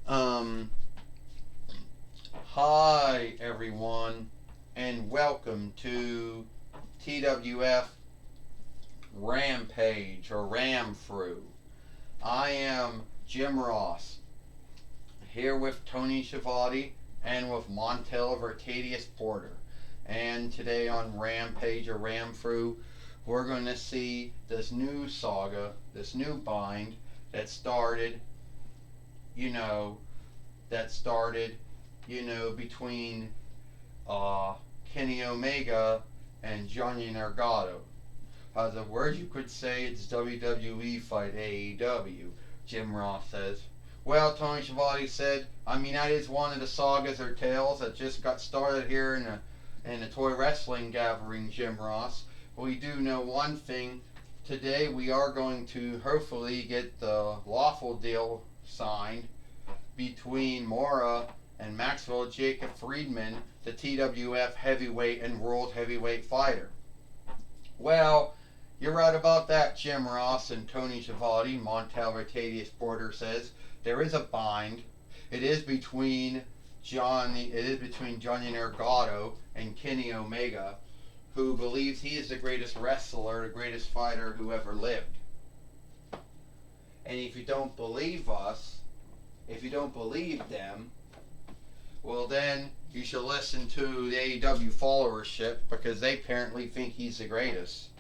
Um, Hi everyone, and welcome to TWF Rampage or Ramfru. I am Jim Ross, here with Tony Schiavone and with Montel Vertadius Porter. And today on Rampage or Ramfru, we're going to see this new saga, this new bind that started, you know, that started between uh, Kenny Omega and Johnny Gargano. The words you could say it's WWE fight AEW, Jim Ross says. Well, Tony Schiavone said, that is one of the sagas or tales that just got started here in the toy wrestling gathering, Jim Ross. We do know one thing. Today we are going to hopefully get the lawful deal signed between Mora and Maxwell Jacob Friedman, the TWF heavyweight and world heavyweight fighter. Well, you're right about that, Jim Ross and Tony Schiavone. Montel Vertadius Porter says there is a bind. It is between Johnny Gargano and Kenny Omega, who believes he is the greatest wrestler, the greatest fighter who ever lived. And if you don't believe us, if you don't believe them, well then you should listen to the AEW followership, because they apparently think he's the greatest.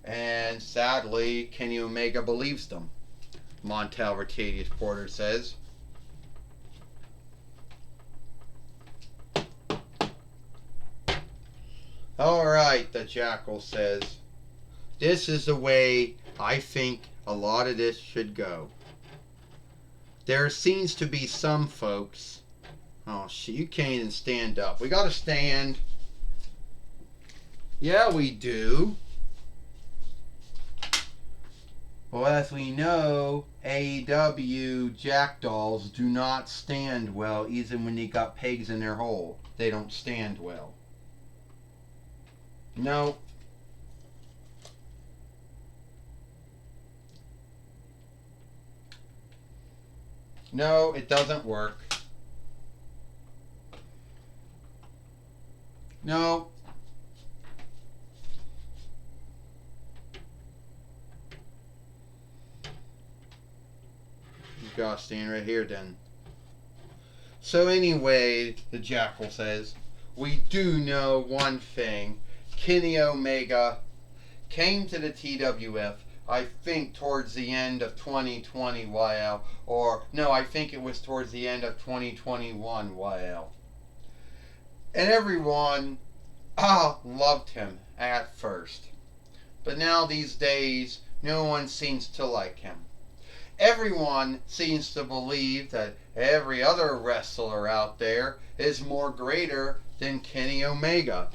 And sadly, Kenny Omega believes them, Montel Vertadius Porter says. Alright, the Jackal says, this is the way I think a lot of this should go. There seems to be some folks. Oh shit, you can't even stand up. We gotta stand. Yeah, we do. Well, as we know, AEW jackdolls do not stand well, even when they got pegs in their hole. They don't stand well. No. No, it doesn't work. No. You gotta stand right here then. So anyway, the Jackal says, we do know one thing. Kenny Omega came to the TWF, I think towards the end of 2020 YL, or no, I think it was towards the end of 2021 YL. And everyone loved him at first. But now these days, no one seems to like him. Everyone seems to believe that every other wrestler out there is more greater than Kenny Omega.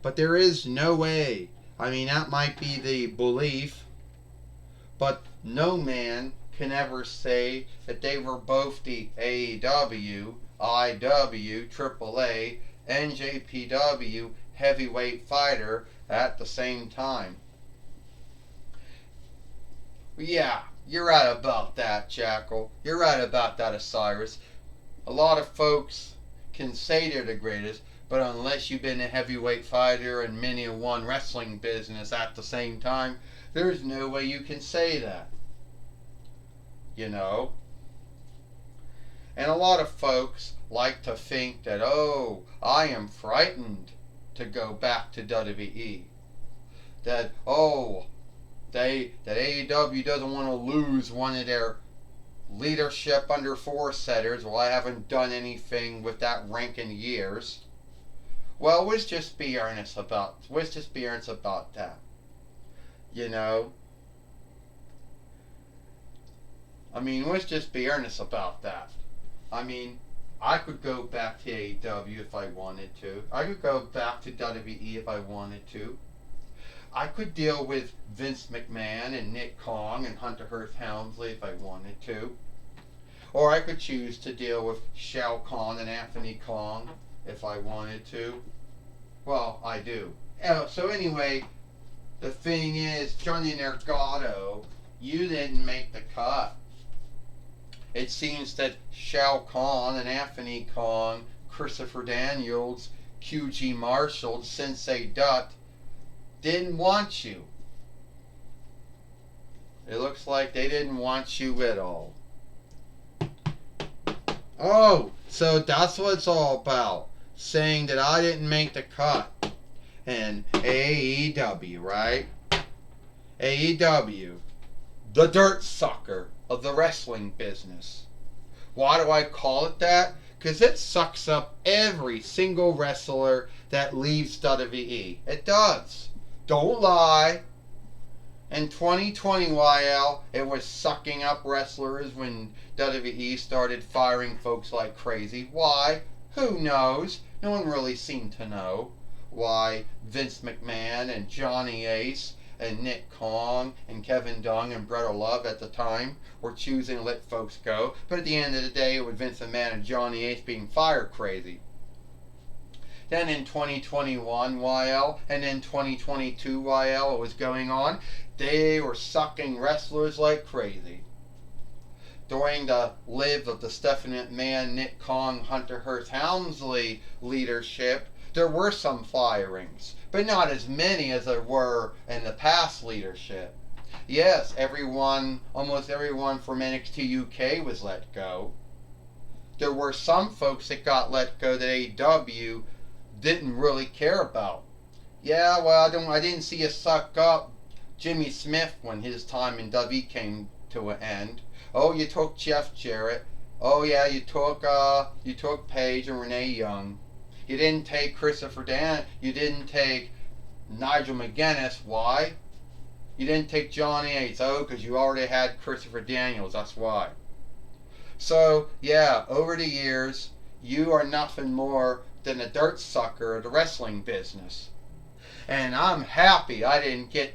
But there is no way. That might be the belief, but no man can ever say that they were both the AEW, IW, AAA, NJPW heavyweight fighter at the same time. Yeah, you're right about that, Jackal. You're right about that, Osiris. A lot of folks can say they're the greatest, but unless you've been a heavyweight fighter and many a one wrestling business at the same time, there's no way you can say that. And a lot of folks like to think that, I am frightened to go back to WWE. That AEW doesn't want to lose one of their leadership under four setters. Well, I haven't done anything with that rank in years. Well, let's just be earnest about that. Let's just be earnest about that. I could go back to AEW if I wanted to. I could go back to WWE if I wanted to. I could deal with Vince McMahon and Nick Kong and Hunter Hearst Helmsley if I wanted to. Or I could choose to deal with Shao Kahn and Anthony Kong if I wanted to. Well, I do. So anyway, the thing is, Johnny Gargano, you didn't make the cut. it seems that Shao Kahn and Anthony Kong, Christopher Daniels, QG Marshall, Sensei Dutt didn't want you. It looks like they didn't want you at all. Oh, so that's what it's all about. Saying that I didn't make the cut. And AEW, right? AEW, the dirt sucker of the wrestling business. Why do I call it that? Because it sucks up every single wrestler that leaves WWE. It does. Don't lie. In 2020, YL, it was sucking up wrestlers when WWE started firing folks like crazy. Why? Who knows? No one really seemed to know why Vince McMahon and Johnny Ace and Nick Kong and Kevin Dunn and Brett Love at the time were choosing to let folks go. But at the end of the day, it was Vince McMahon and Johnny Ace being fired crazy. Then in 2021 YL and then 2022 YL, it was going on. They were sucking wrestlers like crazy. During the live of the Stephanie McMahon, Nick Kong, Hunter Hearst Helmsley leadership, there were some firings, but not as many as there were in the past leadership. Yes, almost everyone from NXT UK was let go. There were some folks that got let go that AEW didn't really care about. Yeah, well, I didn't see you suck up Jimmy Smith when his time in WWE came to an end. Oh, you took Jeff Jarrett. Oh yeah, you took Paige and Renee Young. You didn't take Christopher Dan. You didn't take Nigel McGuinness. Why? You didn't take Johnny Ace. Oh, because you already had Christopher Daniels. That's why. So yeah, over the years, you are nothing more than a dirt sucker of the wrestling business. And I'm happy I didn't get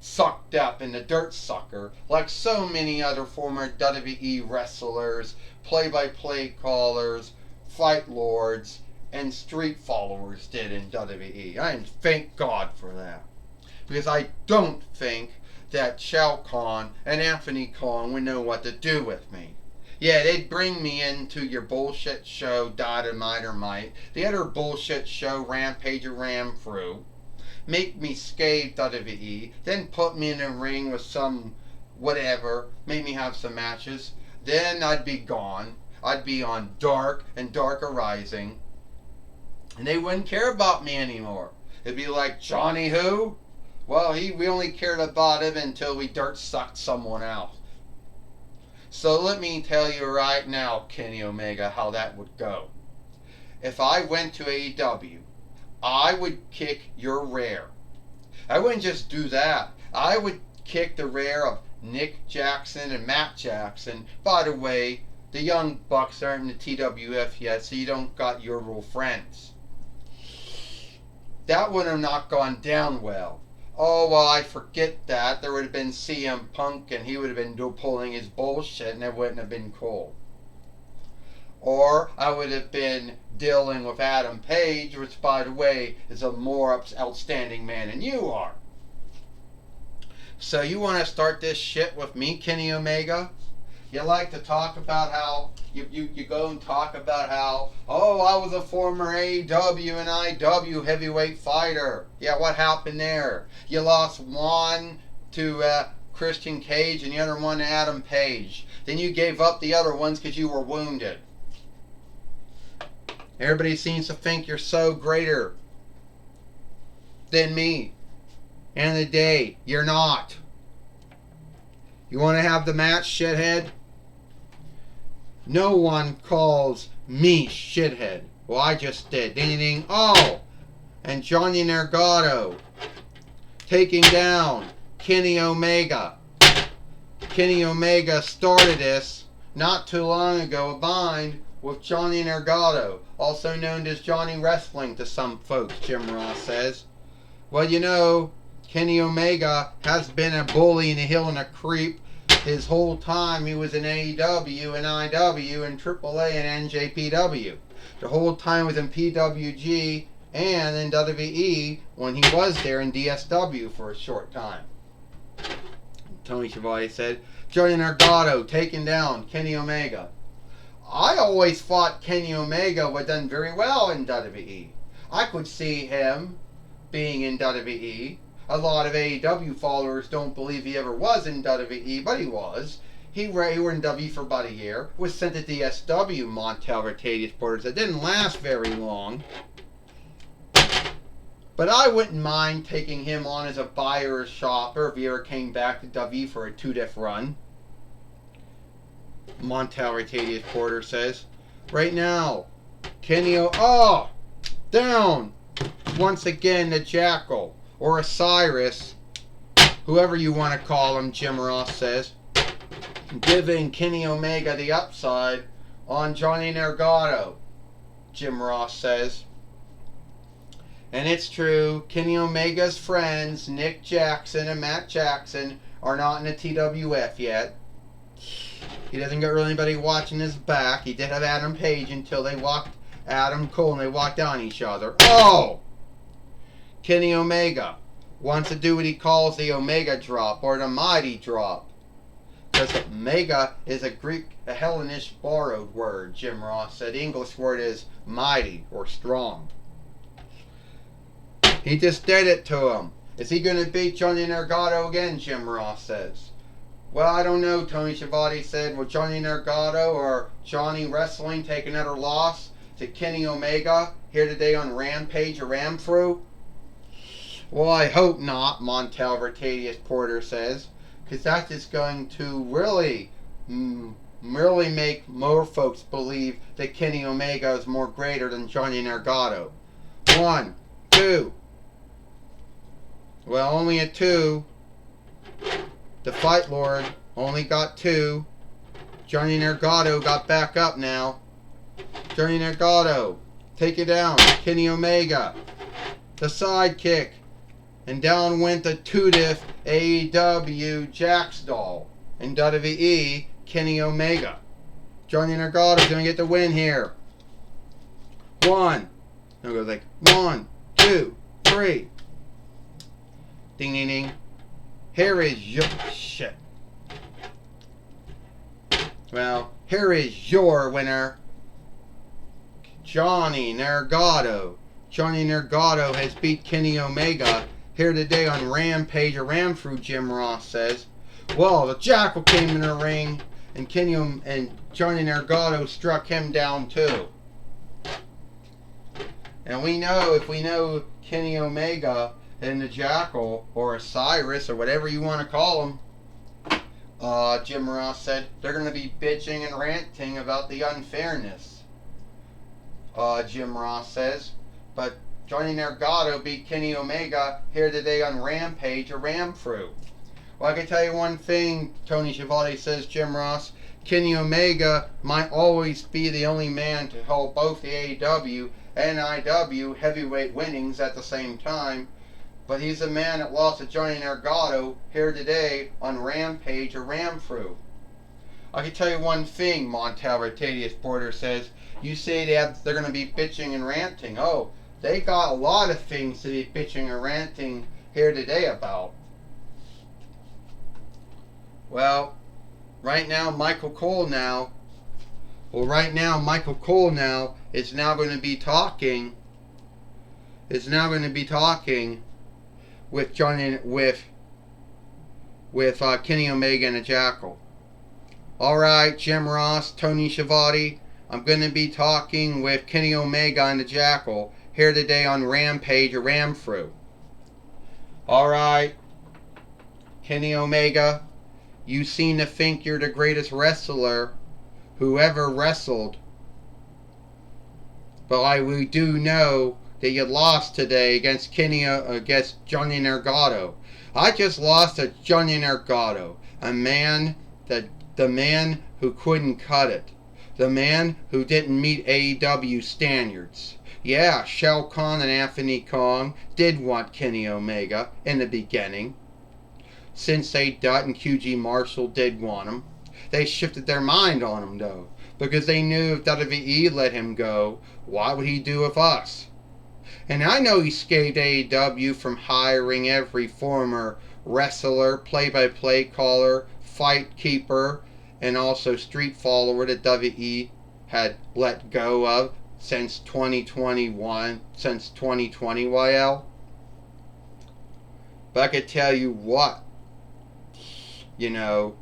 sucked up in the dirt sucker like so many other former WWE wrestlers, play-by-play callers, fight lords, and street followers did in WWE. I thank God for that. Because I don't think that Shao Kahn and Anthony Kong would know what to do with me. Yeah, they'd bring me into your bullshit show, Dynamite or Might, the other bullshit show, Rampage or Ram Through, make me scathe WWE, then put me in a ring with some whatever, make me have some matches, then I'd be gone. I'd be on Dark and Darker Rising, and they wouldn't care about me anymore. It'd be like, Johnny who? Well, we only cared about him until we dirt sucked someone else. So let me tell you right now, Kenny Omega, how that would go. If I went to AEW, I would kick your rear. I wouldn't just do that. I would kick the rear of Nick Jackson and Matt Jackson. By the way, the Young Bucks aren't in the TWF yet, so you don't got your real friends. That would have not gone down well. Oh, well, I forget that. There would have been CM Punk and he would have been pulling his bullshit and it wouldn't have been cool. Or I would have been dealing with Adam Page, which, by the way, is a more outstanding man than you are. So you want to start this shit with me, Kenny Omega? You like to talk about how, you go and talk about how, oh, I was a former AEW and IW heavyweight fighter. Yeah, what happened there? You lost one to Christian Cage and the other one to Adam Page. Then you gave up the other ones because you were wounded. Everybody seems to think you're so greater than me. End of the day, you're not. You want to have the match, shithead? No one calls me shithead. Well, I just did. Ding, ding, ding. Oh! And Johnny Gargano taking down Kenny Omega. Kenny Omega started this not too long ago, a bind with Johnny Gargano, also known as Johnny Wrestling to some folks, Jim Ross says. Well, you know, Kenny Omega has been a bully and a heel and a creep his whole time he was in AEW and IW and AAA and NJPW. The whole time he was in PWG and in WWE when he was there in DSW for a short time. Tony Schiavone said, Johnny Gargano taking down Kenny Omega. I always thought Kenny Omega would done very well in WWE. I could see him being in WWE. A lot of AEW followers don't believe he ever was in WWE, but he was. He were in WWE for about a year. Was sent to DSW, Montel Rotadius Porters. It didn't last very long. But I wouldn't mind taking him on as a buyer or shopper if he ever came back to WWE for a 2-diff run. Montel Rotadius Porter says. Right now, down. Once again, the Jackal, or Osiris, whoever you want to call him, Jim Ross says, giving Kenny Omega the upside on Johnny Gargano, Jim Ross says. And it's true, Kenny Omega's friends, Nick Jackson and Matt Jackson, are not in the TWF yet. He doesn't get really anybody watching his back. He did have Adam Page until they walked Adam Cole and they walked down each other. Oh! Kenny Omega wants to do what he calls the Omega Drop or the Mighty Drop. Because Omega is a Hellenish borrowed word, Jim Ross said. The English word is mighty or strong. He just did it to him. Is he going to beat Johnny Gargano again, Jim Ross says. Well, I don't know, Tony Schiavone said. Will Johnny Gargano or Johnny Wrestling take another loss to Kenny Omega here today on Rampage or Ramthru? Well, I hope not, Montel Rotadius Porter says. Because that is going to really make more folks believe that Kenny Omega is more greater than Johnny Gargano. 1, 2. Well, only a 2. The Fight Lord only got 2. Johnny Gargano got back up now. Johnny Gargano, take it down. Kenny Omega, the sidekick. And down went the 2-diff AEW Jax doll. In WWE, Kenny Omega. Johnny Gargano's going to get the win here. 1. It goes like 1, 2, 3. Ding, ding, ding. Here is your... Shit. Well, here is your winner, Johnny Gargano. Johnny Gargano has beat Kenny Omega here today on Rampage or Ramthru, Jim Ross says. Well, the Jackal came in the ring, and Johnny Gargano struck him down too. And we know, if we know Kenny Omega and the Jackal, or Osiris, or whatever you want to call him, Jim Ross said, they're going to be bitching and ranting about the unfairness. Jim Ross says. But Johnny Gargano beat Kenny Omega here today on Rampage or Ramthru. Well, I can tell you one thing, Tony Schiavone says, Jim Ross. Kenny Omega might always be the only man to hold both the AEW and IW heavyweight winnings at the same time. But he's the man that lost to Johnny Gargano here today on Rampage or Ramthru. I can tell you one thing, Montel Rotadius Porter says. You say they're going to be bitching and ranting. Oh, they got a lot of things to be bitching and ranting here today about. Well, right now Michael Cole is now going to be talking. With Kenny Omega and the Jackal. Alright, Jim Ross, Tony Schiavone, I'm going to be talking with Kenny Omega and the Jackal here today on Rampage or Ramthru. Alright, Kenny Omega, you seem to think you're the greatest wrestler who ever wrestled. But we do know that you lost today against Johnny Gargano. I just lost to Johnny Gargano, the man who couldn't cut it, the man who didn't meet AEW standards. Yeah, Shao Kahn and Anthony Kong did want Kenny Omega in the beginning. Sensei Dutt and QG Marshall did want him. They shifted their mind on him though, because they knew if WWE let him go, what would he do with us? And I know he scathed AEW from hiring every former wrestler, play-by-play caller, fight keeper and also street follower that WWE had let go of since 2021, since 2020, YL. But I could tell you what, you know,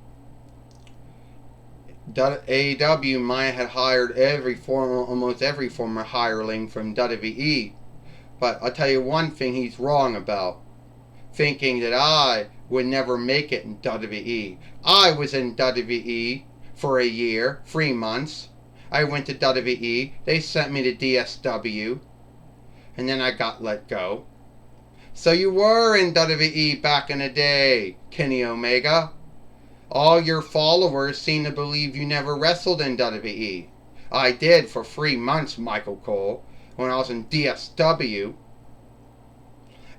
AEW might have hired almost every former hireling from WWE. But I'll tell you one thing he's wrong about. Thinking that I would never make it in WWE. I was in WWE for a year, 3 months. I went to WWE. They sent me to DSW. And then I got let go. So you were in WWE back in the day, Kenny Omega. All your followers seem to believe you never wrestled in WWE. I did for 3 months, Michael Cole, when I was in DSW.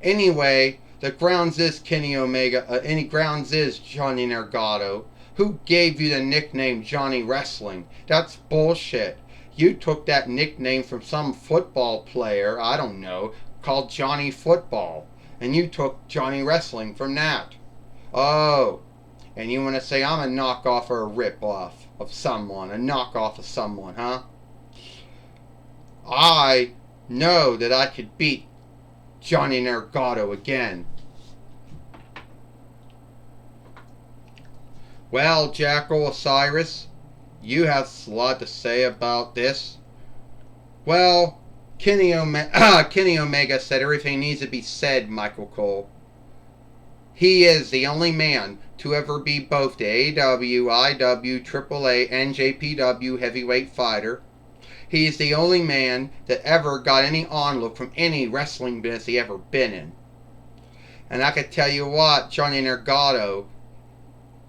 Anyway, the grounds is Kenny Omega, any grounds is Johnny Gargano. Who gave you the nickname Johnny Wrestling? That's bullshit. You took that nickname from some football player, I don't know, called Johnny Football. And you took Johnny Wrestling from that. Oh, and you want to say I'm a knockoff or a rip-off of someone, a knockoff of someone, huh? I know that I could beat Johnny Gargano again. Well, Jackal Osiris, you have a lot to say about this. Well, Kenny Omega said everything needs to be said, Michael Cole. He is the only man to ever be both the AEW, IW, AAA, and JPW heavyweight fighter. He is the only man that ever got any onlook from any wrestling business he ever been in. And I could tell you what, Johnny Gargano,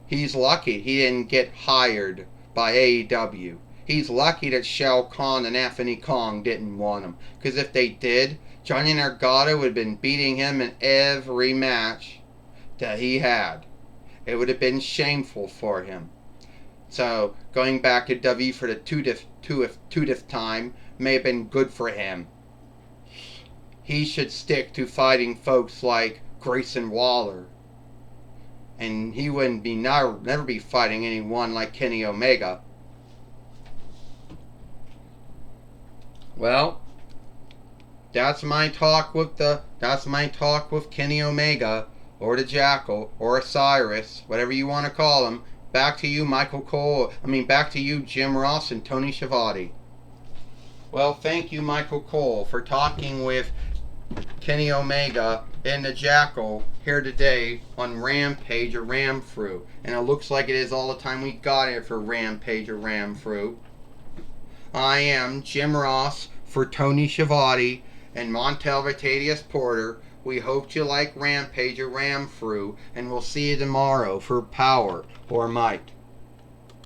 he's lucky he didn't get hired by AEW. He's lucky that Shao Kahn and Anthony Kong didn't want him. Because if they did, Johnny Gargano would have been beating him in every match that he had. It would have been shameful for him. So, going back to W for the 2th time may have been good for him. He should stick to fighting folks like Grayson Waller. And he wouldn't be never be fighting anyone like Kenny Omega. Well, that's my talk with Kenny Omega, or the Jackal, or Osiris, whatever you want to call him. Back to you, Michael Cole. Back to you, Jim Ross and Tony Schiavone. Well, thank you, Michael Cole, for talking with Kenny Omega and the Jackal here today on Rampage or Ramfru. And it looks like it is all the time we got here for Rampage or Ramfru. I am Jim Ross for Tony Schiavone and Montel Vitadius Porter. We hope you like Rampage or Ramfru, and we'll see you tomorrow for Power or Might.